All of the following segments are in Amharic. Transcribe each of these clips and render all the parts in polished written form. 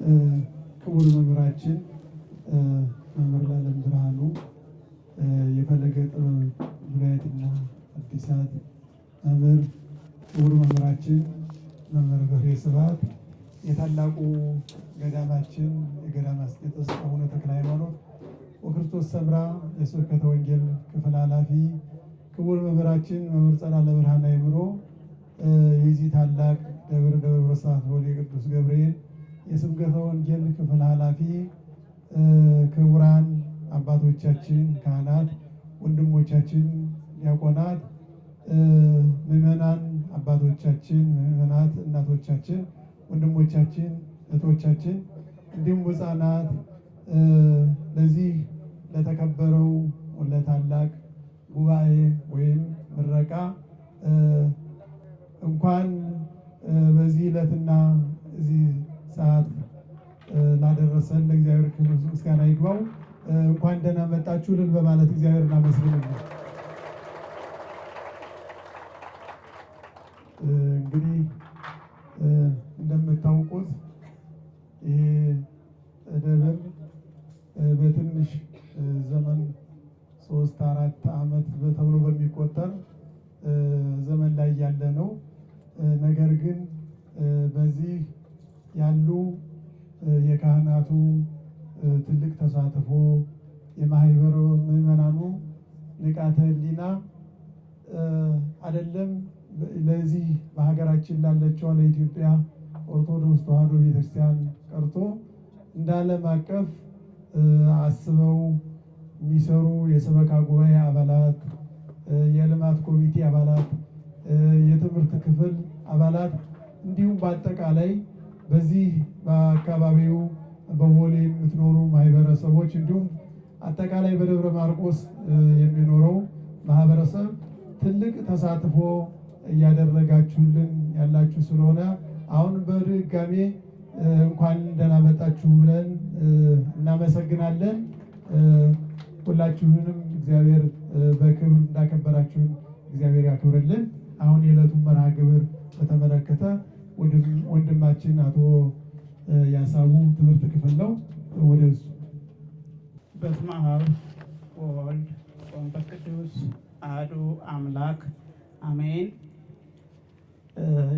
ክቡር መምህራችን መምህር ለዓለም ብርሃኑ የፈለገ ጥበብ ዙሪያትና አዲሳት መምህር፣ ክቡር መምህራችን መምህር ገብረ ስብሐት የታላቁ ገዳማችን የገዳመ አስቄጥስ አቡነ ተክለ ሃይማኖት ወክርስቶስ ሰምራ የስብከተ ወንጌል ክፍል ኃላፊ፣ ክቡር መምህራችን መምህር ጸዳለ ብርሃን አይምሮ የዚህ ታላቅ ደብረ ብርሃን ቦሌ ቅዱስ ገብርኤል የስብከተ ወንጌል ክፍል ኃላፊ፣ ክቡራን አባቶቻችን ካህናት፣ ወንድሞቻችን ዲያቆናት፣ ምዕመናን አባቶቻችን፣ ምዕመናት እናቶቻችን፣ ወንድሞቻችን እህቶቻችን፣ እንዲሁም ሕፃናት ለዚህ ለተከበረው ለታላቅ ጉባኤ ወይም ምረቃ እንኳን በዚህ ዕለትና እዚህ ሰዓት ላደረሰን ለእግዚአብሔር ክብር ምስጋና ይግባው። እንኳን ደህና መጣችሁልን በማለት እግዚአብሔር እናመስግናለን። እንግዲህ እንደምታውቁት ይሄ ደብር በትንሽ ዘመን 3-4 ዓመት ተብሎ በሚቆጠር ዘመን ላይ ያለ ነው። ነገር ግን በዚህ ያሉ የካህናቱ ትልቅ ተሳትፎ፣ የማህበሩ ምዕመናኑ ንቃተ ሕሊና አይደለም ለዚህ በሀገራችን ላለችው ለኢትዮጵያ ኦርቶዶክስ ተዋሕዶ ቤተክርስቲያን ቀርቶ እንደ ዓለም አቀፍ አስበው የሚሰሩ የሰበካ ጉባኤ አባላት፣ የልማት ኮሚቴ አባላት፣ የትምህርት ክፍል አባላት እንዲሁም በአጠቃላይ በዚህ በአካባቢው በቦሌ የምትኖሩ ማህበረሰቦች እንዲሁም አጠቃላይ በደብረ ማርቆስ የሚኖረው ማህበረሰብ ትልቅ ተሳትፎ እያደረጋችሁልን ያላችሁ ስለሆነ አሁን በድጋሜ እንኳን ደህና መጣችሁ ብለን እናመሰግናለን። ሁላችሁንም እግዚአብሔር በክብር እንዳከበራችሁን እግዚአብሔር ያክብርልን። አሁን የዕለቱን መርሃ ግብር በተመለከተ ወንድማችን አቶ ያሳቡ ትምህርት ክፍል ነው። ወደ እሱ። በስመ አብ ወወልድ ወመንፈስ ቅዱስ አሐዱ አምላክ አሜን።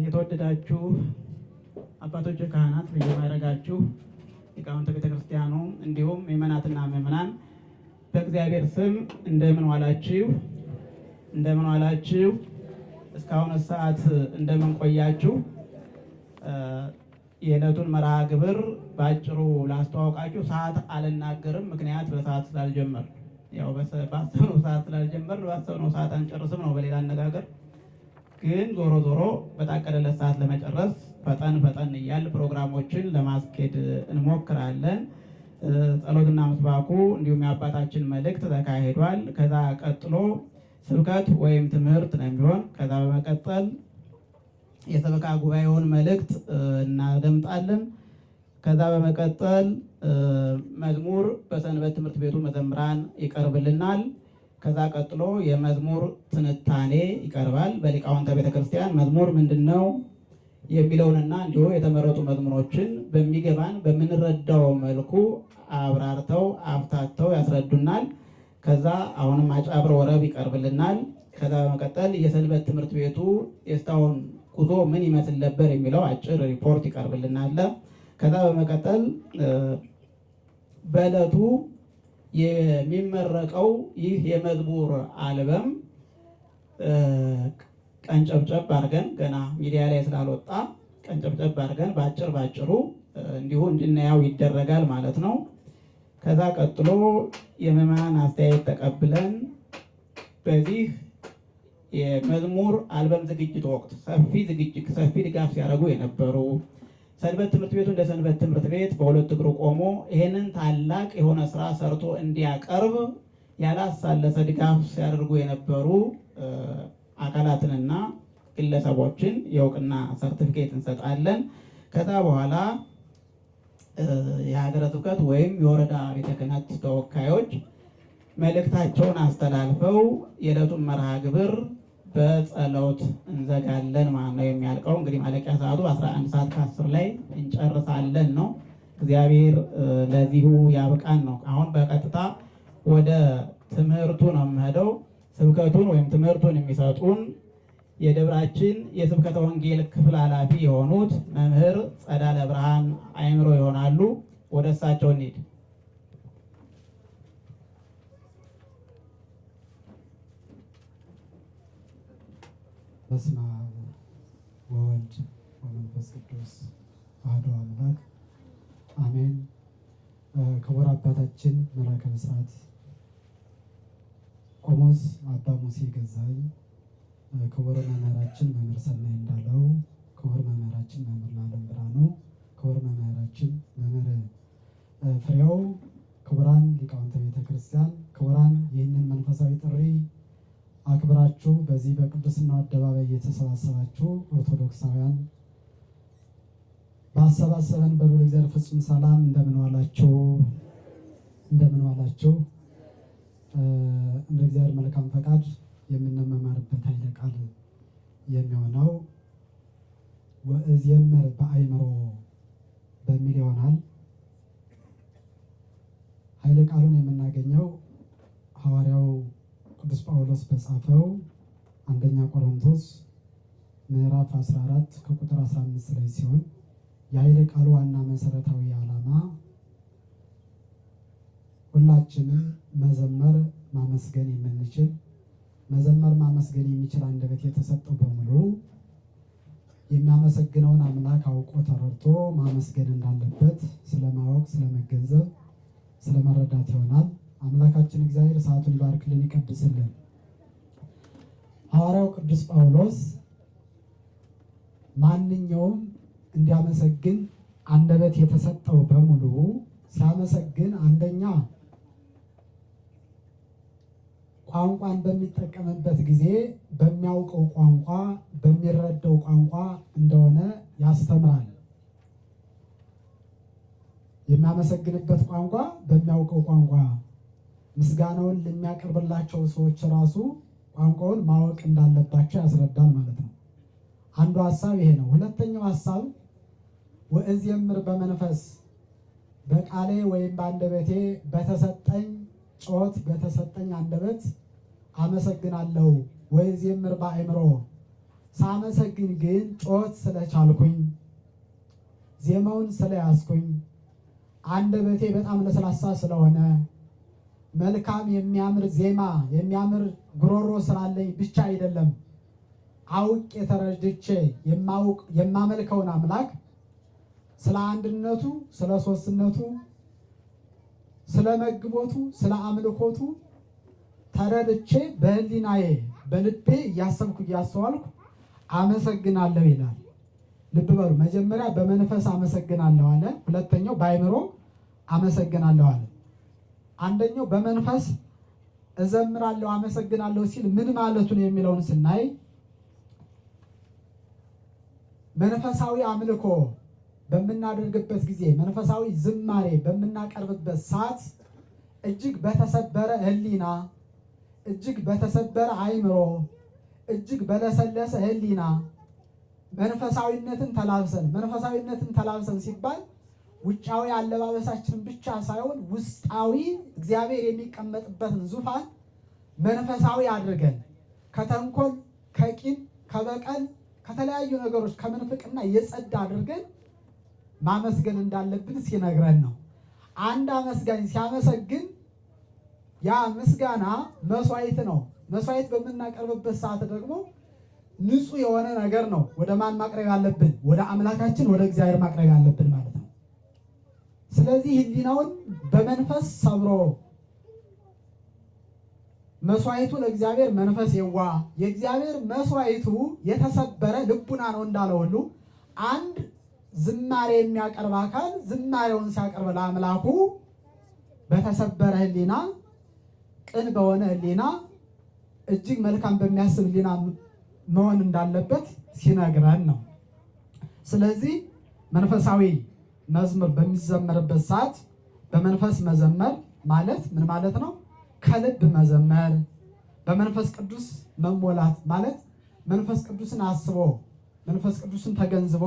የተወደዳችሁ አባቶች ካህናት፣ በየማዕረጋችሁ ሊቃውንተ ቤተክርስቲያኑ፣ እንዲሁም ምዕመናትና ምዕመናን በእግዚአብሔር ስም እንደምን ዋላችሁ? እንደምን ዋላችሁ? እስካሁን ሰዓት እንደምን ቆያችሁ? የዕለቱን መርሃ ግብር በአጭሩ ላስተዋውቃችሁ። ሰዓት አልናገርም፣ ምክንያት በሰዓት ስላልጀመር ያው ባሰብነው ሰዓት ስላልጀመር ባሰብነው ሰዓት አንጨርስም ነው በሌላ አነጋገር። ግን ዞሮ ዞሮ በታቀደለት ሰዓት ለመጨረስ ፈጠን እያል ፕሮግራሞችን ለማስኬድ እንሞክራለን። ጸሎትና ምስባኩ እንዲሁም የአባታችን መልእክት ተካሂዷል። ከዛ ቀጥሎ ስብከት ወይም ትምህርት ነው የሚሆን። ከዛ በመቀጠል የሰበካ ጉባኤውን መልእክት እናደምጣለን። ከዛ በመቀጠል መዝሙር በሰንበት ትምህርት ቤቱ መዘምራን ይቀርብልናል። ከዛ ቀጥሎ የመዝሙር ትንታኔ ይቀርባል። በሊቃውንተ ቤተክርስቲያን መዝሙር ምንድን ነው የሚለውንና እንዲሁ የተመረጡ መዝሙሮችን በሚገባን በምንረዳው መልኩ አብራርተው አፍታተው ያስረዱናል። ከዛ አሁንም አጫብረ ወረብ ይቀርብልናል። ከዛ በመቀጠል የሰንበት ትምህርት ቤቱ የስታውን ጉዞ ምን ይመስል ነበር የሚለው አጭር ሪፖርት ይቀርብልናል። ከዛ በመቀጠል በዕለቱ የሚመረቀው ይህ የመዝሙር አልበም ቀንጨብጨብ አድርገን ገና ሚዲያ ላይ ስላልወጣ ቀንጨብጨብ አድርገን ባጭሩ እንዲሁ እንድናየው ይደረጋል ማለት ነው። ከዛ ቀጥሎ የምዕመናን አስተያየት ተቀብለን በዚህ የመዝሙር አልበም ዝግጅት ወቅት ሰፊ ድጋፍ ሲያደርጉ የነበሩ ሰንበት ትምህርት ቤቱ እንደ ሰንበት ትምህርት ቤት በሁለት እግሩ ቆሞ ይሄንን ታላቅ የሆነ ስራ ሰርቶ እንዲያቀርብ ያላሳለሰ ድጋፍ ሲያደርጉ የነበሩ አካላትንና ግለሰቦችን የእውቅና ሰርቲፊኬት እንሰጣለን። ከዛ በኋላ የሀገረ ስብከት ወይም የወረዳ ቤተ ክህነት ተወካዮች መልእክታቸውን አስተላልፈው የዕለቱን መርሃ ግብር በጸሎት እንዘጋለን ማለት ነው። የሚያልቀው እንግዲህ ማለቂያ ሰዓቱ 11 ሰዓት ከ10 ላይ እንጨርሳለን ነው። እግዚአብሔር ለዚሁ ያብቃን ነው። አሁን በቀጥታ ወደ ትምህርቱ ነው የምሄደው። ስብከቱን ወይም ትምህርቱን የሚሰጡን የደብራችን የስብከተ ወንጌል ክፍል ኃላፊ የሆኑት መምህር ጸዳለ ብርሃን አእምሮ ይሆናሉ። ወደ እሳቸው እንሂድ። በስመ አብ ወወልድ ወመንፈስ ቅዱስ አሐዱ አምላክ አሜን። ክቡር አባታችን መላከ ብስራት ቆሞስ አባ ሙሴ ገዛኝ፣ ክቡር መምህራችን መምህር ሰናይ እንዳለው፣ ክቡር መምህራችን መምህር ለዓለም ብርሃኑ፣ ክቡር መምህራችን መምህር ፍሬው፣ ክቡራን ሊቃውንተ ቤተ ክርስቲያን፣ ክቡራን ይህንን መንፈሳዊ ጥሪ አክብራችሁ በዚህ በቅዱስናው አደባባይ የተሰባሰባችሁ ኦርቶዶክሳውያን ባሰባሰበን በልዑል እግዚአብሔር ፍጹም ሰላም እንደምን ዋላችሁ? እንደምን ዋላችሁ? እንደ እግዚአብሔር መልካም ፈቃድ የምንመማርበት ኃይለ ቃል የሚሆነው ወእዜምር በአእምሮ በሚል ይሆናል። ኃይለ ቃሉን የምናገኘው ሐዋርያው ቅዱስ ጳውሎስ በጻፈው አንደኛ ቆሮንቶስ ምዕራፍ 14 ከቁጥር 15 ላይ ሲሆን የኃይለ ቃሉ ዋና መሰረታዊ ዓላማ ሁላችንም መዘመር ማመስገን የምንችል መዘመር ማመስገን የሚችል አንደበት የተሰጠው በሙሉ የሚያመሰግነውን አምላክ አውቆ ተረድቶ ማመስገን እንዳለበት ስለማወቅ፣ ስለመገንዘብ፣ ስለመረዳት ይሆናል። አምላካችን እግዚአብሔር ሰዓቱን ይባርክልን፣ ይቀድስልን። ሐዋርያው ቅዱስ ጳውሎስ ማንኛውም እንዲያመሰግን አንደበት የተሰጠው በሙሉ ሲያመሰግን አንደኛ ቋንቋን በሚጠቀምበት ጊዜ በሚያውቀው ቋንቋ በሚረዳው ቋንቋ እንደሆነ ያስተምራል። የሚያመሰግንበት ቋንቋ በሚያውቀው ቋንቋ ምስጋናውን ለሚያቀርብላቸው ሰዎች ራሱ ቋንቋውን ማወቅ እንዳለባቸው ያስረዳል ማለት ነው። አንዱ ሐሳብ ይሄ ነው። ሁለተኛው ሐሳብ ወእዜምር በመንፈስ በቃሌ ወይም በአንደበቴ በተሰጠኝ ጮት በተሰጠኝ አንደበት አመሰግናለሁ። ወእዜምር በአእምሮ ሳመሰግን ግን ጮት ስለቻልኩኝ ዜማውን ስለያዝኩኝ አንደበቴ በጣም ለስላሳ ስለሆነ መልካም የሚያምር ዜማ የሚያምር ጉሮሮ ስላለኝ ብቻ አይደለም አውቄ ተረድቼ የማመልከውን አምላክ ስለ አንድነቱ፣ ስለ ሶስትነቱ፣ ስለ መግቦቱ፣ ስለ አምልኮቱ ተረድቼ በህሊናዬ በልቤ እያሰብኩ እያስተዋልኩ አመሰግናለሁ ይላል። ልብ በሉ። መጀመሪያ በመንፈስ አመሰግናለሁ አለ። ሁለተኛው በአእምሮ አመሰግናለሁ አለ። አንደኛው በመንፈስ እዘምራለሁ አመሰግናለሁ ሲል ምን ማለቱ ነው የሚለውን ስናይ መንፈሳዊ አምልኮ በምናደርግበት ጊዜ መንፈሳዊ ዝማሬ በምናቀርብበት ሰዓት እጅግ በተሰበረ ህሊና፣ እጅግ በተሰበረ አእምሮ፣ እጅግ በለሰለሰ ህሊና መንፈሳዊነትን ተላብሰን ሲባል ውጫዊ አለባበሳችንን ብቻ ሳይሆን ውስጣዊ እግዚአብሔር የሚቀመጥበትን ዙፋን መንፈሳዊ አድርገን ከተንኮል፣ ከቂም፣ ከበቀል፣ ከተለያዩ ነገሮች ከምንፍቅና የጸዳ አድርገን ማመስገን እንዳለብን ሲነግረን ነው። አንድ አመስጋኝ ሲያመሰግን ያ ምስጋና መስዋዕት ነው። መስዋዕት በምናቀርብበት ሰዓት ደግሞ ንጹህ የሆነ ነገር ነው ወደ ማን ማቅረብ ያለብን? ወደ አምላካችን ወደ እግዚአብሔር ማቅረብ ያለብን ማለት ነው። ስለዚህ ህሊናውን በመንፈስ ሰብሮ መስዋዕቱ ለእግዚአብሔር መንፈስ የዋ የእግዚአብሔር መስዋዕቱ የተሰበረ ልቡና ነው እንዳለ ሁሉ አንድ ዝማሬ የሚያቀርብ አካል ዝማሬውን ሲያቀርብ ለአምላኩ በተሰበረ ህሊና፣ ቅን በሆነ ህሊና፣ እጅግ መልካም በሚያስብ ህሊና መሆን እንዳለበት ሲነግረን ነው። ስለዚህ መንፈሳዊ መዝሙር በሚዘመርበት ሰዓት በመንፈስ መዘመር ማለት ምን ማለት ነው? ከልብ መዘመር፣ በመንፈስ ቅዱስ መሞላት ማለት መንፈስ ቅዱስን አስቦ መንፈስ ቅዱስን ተገንዝቦ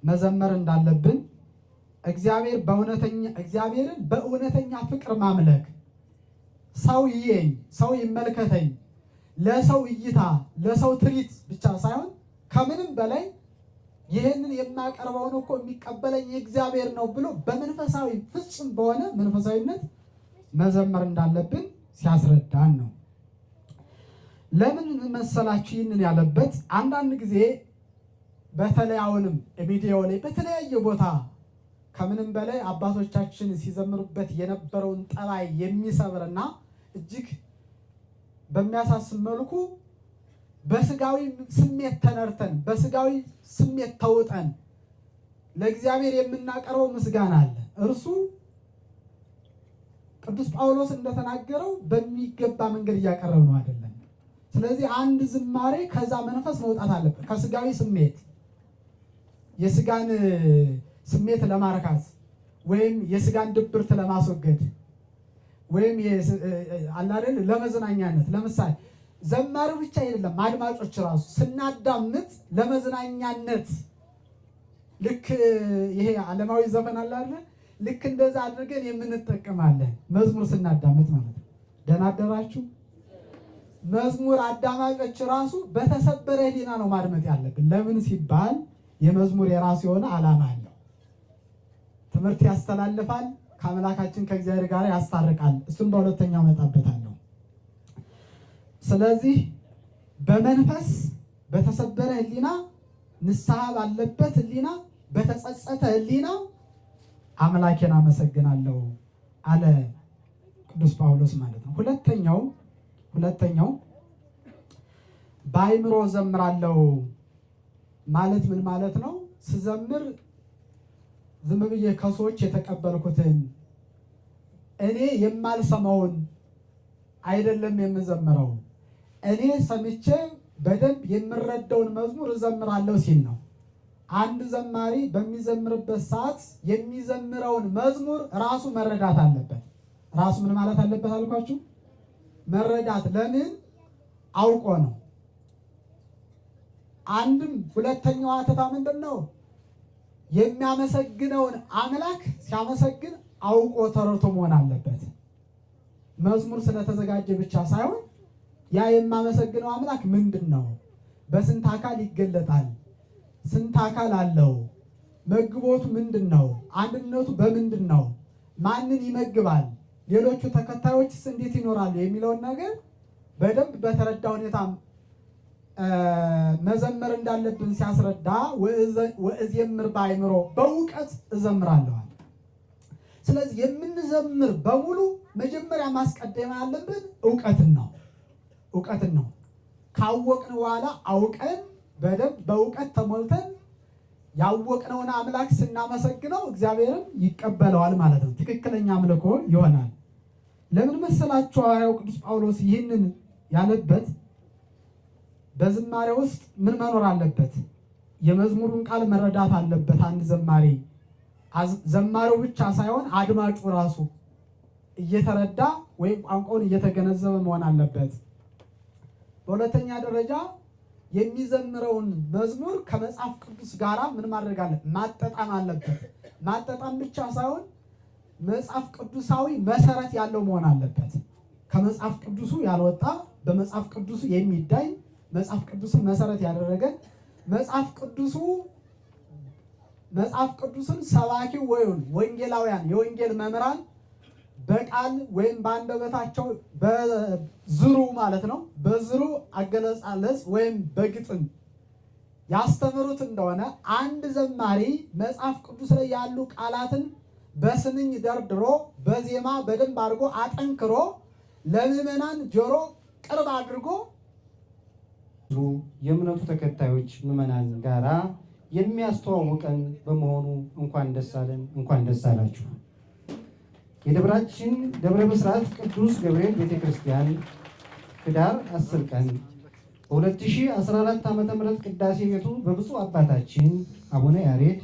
መዘመር እንዳለብን እግዚአብሔርን በእውነተኛ ፍቅር ማምለክ፣ ሰው ይየኝ፣ ሰው ይመልከተኝ፣ ለሰው እይታ ለሰው ትርኢት ብቻ ሳይሆን ከምንም በላይ ይህንን የማቀርበውን እኮ የሚቀበለኝ እግዚአብሔር ነው ብሎ በመንፈሳዊ ፍጹም በሆነ መንፈሳዊነት መዘመር እንዳለብን ሲያስረዳን ነው። ለምን መሰላችሁ ይህንን ያለበት? አንዳንድ ጊዜ በተለይ አሁንም ሚዲያው ላይ በተለያየ ቦታ ከምንም በላይ አባቶቻችን ሲዘምሩበት የነበረውን ጠባይ የሚሰብርና እጅግ በሚያሳስብ መልኩ በስጋዊ ስሜት ተነርተን በስጋዊ ስሜት ተውጠን ለእግዚአብሔር የምናቀርበው ምስጋና አለ። እርሱ ቅዱስ ጳውሎስ እንደተናገረው በሚገባ መንገድ እያቀረብ ነው አይደለም። ስለዚህ አንድ ዝማሬ ከዛ መንፈስ መውጣት አለበት። ከስጋዊ ስሜት የስጋን ስሜት ለማርካት ወይም የስጋን ድብርት ለማስወገድ ወይም አላደል ለመዝናኛነት። ለምሳሌ ዘማሪው ብቻ አይደለም፣ አድማጮች ራሱ ስናዳምጥ ለመዝናኛነት ልክ ይሄ ዓለማዊ ዘፈን አለ አይደል? ልክ እንደዛ አድርገን የምንጠቀማለን መዝሙር ስናዳምጥ ማለት ነው። ደህና አደራችሁ። መዝሙር አዳማጮች ራሱ በተሰበረ ሕሊና ነው ማድመጥ ያለብን። ለምን ሲባል የመዝሙር የራሱ የሆነ ዓላማ አለው። ትምህርት ያስተላልፋል፣ ከአምላካችን ከእግዚአብሔር ጋር ያስታርቃል። እሱም በሁለተኛው መጣበታለሁ። ስለዚህ በመንፈስ በተሰበረ ሕሊና ንስሐ ባለበት ሕሊና በተጸጸተ ሕሊና አምላኬን አመሰግናለሁ አለ ቅዱስ ጳውሎስ ማለት ነው። ሁለተኛው በአእምሮ ዘምራለሁ ማለት ምን ማለት ነው? ስዘምር ዝም ብዬ ከሰዎች የተቀበልኩትን እኔ የማልሰማውን አይደለም የምዘምረው፣ እኔ ሰምቼ በደንብ የምረዳውን መዝሙር እዘምራለሁ ሲል ነው። አንድ ዘማሪ በሚዘምርበት ሰዓት የሚዘምረውን መዝሙር ራሱ መረዳት አለበት። ራሱ ምን ማለት አለበት አልኳችሁ? መረዳት። ለምን? አውቆ ነው። አንድም ሁለተኛው አተታ ምንድን ነው? የሚያመሰግነውን አምላክ ሲያመሰግን አውቆ ተረድቶ መሆን አለበት። መዝሙር ስለተዘጋጀ ብቻ ሳይሆን ያ የማመሰግነው አምላክ ምንድን ነው? በስንት አካል ይገለጣል? ስንት አካል አለው? መግቦቱ ምንድን ነው? አንድነቱ በምንድን ነው? ማንን ይመግባል? ሌሎቹ ተከታዮችስ እንዴት ይኖራሉ? የሚለውን ነገር በደንብ በተረዳ ሁኔታ መዘመር እንዳለብን ሲያስረዳ ወእዜምር በአእምሮ በእውቀት እዘምራለሁ። ስለዚህ የምንዘምር በሙሉ መጀመሪያ ማስቀደም ያለብን እውቀትን ነው። ካወቅን በኋላ አውቀን በደንብ በእውቀት ተሞልተን ያወቅነውን አምላክ ስናመሰግነው እግዚአብሔርም ይቀበለዋል ማለት ነው። ትክክለኛ አምልኮ ይሆናል። ለምን መሰላችሁ ሐዋርያው ቅዱስ ጳውሎስ ይህንን ያለበት? በዝማሬ ውስጥ ምን መኖር አለበት? የመዝሙሩን ቃል መረዳት አለበት። አንድ ዘማሪ ዘማሪው ብቻ ሳይሆን አድማጩ ራሱ እየተረዳ ወይም ቋንቋውን እየተገነዘበ መሆን አለበት። በሁለተኛ ደረጃ የሚዘምረውን መዝሙር ከመጽሐፍ ቅዱስ ጋር ምን ማድረግ አለ? ማጠጣም አለበት። ማጠጣም ብቻ ሳይሆን መጽሐፍ ቅዱሳዊ መሰረት ያለው መሆን አለበት። ከመጽሐፍ ቅዱሱ ያልወጣ በመጽሐፍ ቅዱሱ የሚዳኝ መጽሐፍ ቅዱስን መሰረት ያደረገ መጽሐፍ ቅዱስን ሰባኪው ወይም ወንጌላውያን የወንጌል መምህራን በቃል ወይም በአንደበታቸው በዝሩ ማለት ነው በዝሩ አገለጻለስ ወይም በግጥም ያስተምሩት እንደሆነ አንድ ዘማሪ መጽሐፍ ቅዱስ ላይ ያሉ ቃላትን በስንኝ ደርድሮ በዜማ በደንብ አድርጎ አጠንክሮ ለምዕመናን ጆሮ ቅርብ አድርጎ የእምነቱ ተከታዮች ምዕመናን ጋራ የሚያስተዋውቀን በመሆኑ እንኳን ደስ አለን፣ እንኳን ደስ አላችሁ። የደብራችን ደብረ ብስራት ቅዱስ ገብርኤል ቤተክርስቲያን ህዳር 10 ቀን በ2014 ዓ.ም ቅዳሴ ቤቱ በብፁዕ አባታችን አቡነ ያሬድ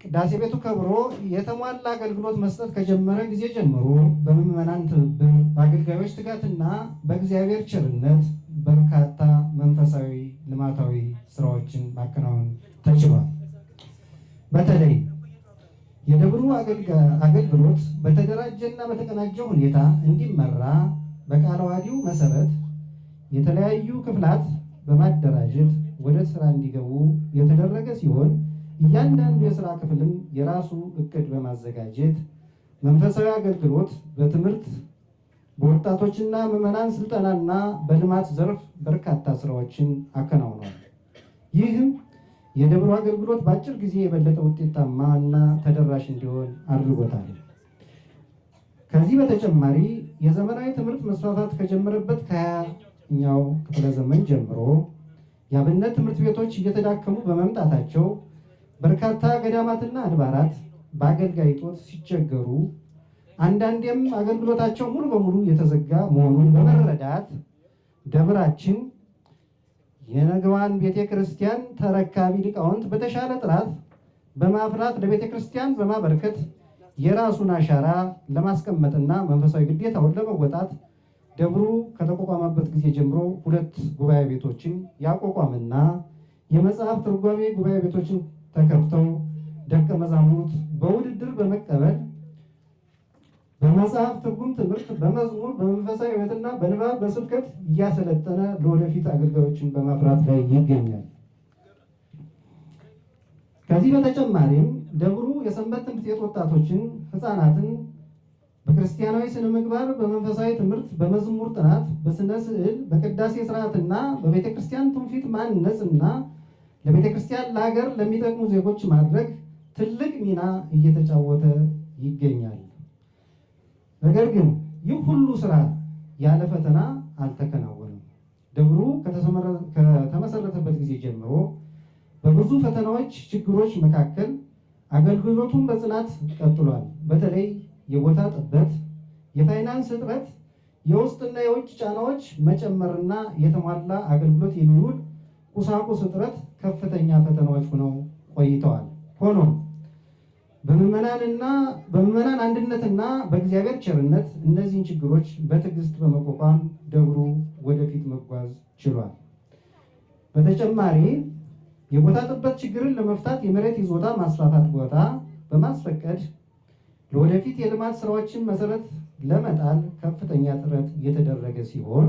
ቅዳሴ ቤቱ ከብሮ የተሟላ አገልግሎት መስጠት ከጀመረ ጊዜ ጀምሮ በምዕመናን ትብብር በአገልጋዮች ትጋትና በእግዚአብሔር ቸርነት በርካታ መንፈሳዊ ልማታዊ ስራዎችን ማከናወን ተችሏል። በተለይ የደብሩ አገልግሎት በተደራጀና በተቀናጀ ሁኔታ እንዲመራ በቃለ ዓዋዲው መሰረት የተለያዩ ክፍላት በማደራጀት ወደ ስራ እንዲገቡ የተደረገ ሲሆን እያንዳንዱ የስራ ክፍልም የራሱ እቅድ በማዘጋጀት መንፈሳዊ አገልግሎት በትምህርት በወጣቶችና ምዕመናን ስልጠናና በልማት ዘርፍ በርካታ ስራዎችን አከናውኗል። ይህም የደብሩ አገልግሎት በአጭር ጊዜ የበለጠ ውጤታማ እና ተደራሽ እንዲሆን አድርጎታል። ከዚህ በተጨማሪ የዘመናዊ ትምህርት መስፋፋት ከጀመረበት ከ20ኛው ክፍለ ዘመን ጀምሮ የአብነት ትምህርት ቤቶች እየተዳከሙ በመምጣታቸው በርካታ ገዳማትና አድባራት በአገልጋይ እጦት ሲቸገሩ፣ አንዳንዴም አገልግሎታቸው ሙሉ በሙሉ የተዘጋ መሆኑን በመረዳት ደብራችን የነገዋን ቤተ ክርስቲያን ተረካቢ ሊቃውንት በተሻለ ጥራት በማፍራት ለቤተ ክርስቲያን በማበርከት የራሱን አሻራ ለማስቀመጥና መንፈሳዊ ግዴታውን ለመወጣት ደብሩ ከተቋቋመበት ጊዜ ጀምሮ 2 ጉባኤ ቤቶችን ያቋቋመና የመጽሐፍ ትርጓሜ ጉባኤ ቤቶችን ተከፍተው ደቀ መዛሙርት በውድድር በመቀበል በመጽሐፍ ትርጉም ትምህርት፣ በመዝሙር፣ በመንፈሳዊ ሕይወትና በንባብ በስብከት እያሰለጠነ ለወደፊት አገልጋዮችን በማፍራት ላይ ይገኛል። ከዚህ በተጨማሪም ደብሩ የሰንበት ትምህርት ቤት ወጣቶችን፣ ሕፃናትን በክርስቲያናዊ ስነ ምግባር፣ በመንፈሳዊ ትምህርት፣ በመዝሙር ጥናት፣ በስነ ስዕል፣ በቅዳሴ ስርዓትና በቤተ ክርስቲያን ትውፊት ማነጽና ለቤተ ክርስቲያን ለሀገር ለሚጠቅሙ ዜጎች ማድረግ ትልቅ ሚና እየተጫወተ ይገኛል። ነገር ግን ይህ ሁሉ ስራ ያለ ፈተና አልተከናወነም። ደብሩ ከተመሰረተበት ጊዜ ጀምሮ በብዙ ፈተናዎች፣ ችግሮች መካከል አገልግሎቱን በጽናት ቀጥሏል። በተለይ የቦታ ጥበት፣ የፋይናንስ እጥረት፣ የውስጥና የውጭ ጫናዎች መጨመርና የተሟላ አገልግሎት የሚውል ቁሳቁስ እጥረት ከፍተኛ ፈተናዎች ሆነው ቆይተዋል። ሆኖም በምዕመናን አንድነትና በእግዚአብሔር ቸርነት እነዚህን ችግሮች በትዕግስት በመቋቋም ደብሩ ወደፊት መጓዝ ችሏል። በተጨማሪ የቦታ ጥበት ችግርን ለመፍታት የመሬት ይዞታ ማስፋፋት ቦታ በማስፈቀድ ለወደፊት የልማት ስራዎችን መሰረት ለመጣል ከፍተኛ ጥረት የተደረገ ሲሆን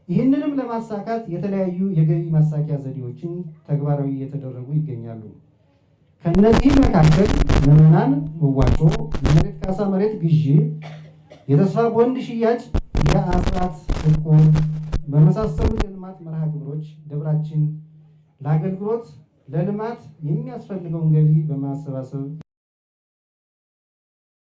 ይህንንም ለማሳካት የተለያዩ የገቢ ማሳኪያ ዘዴዎችን ተግባራዊ እየተደረጉ ይገኛሉ። ከነዚህ መካከል ምዕመናን መዋጮ፣ የመሬት ካሳ፣ መሬት ግዢ፣ የተስፋ ቦንድ ሽያጭ፣ የአስራት እቁብ በመሳሰሉ የልማት መርሃ ግብሮች ደብራችን ለአገልግሎት ለልማት የሚያስፈልገውን ገቢ በማሰባሰብ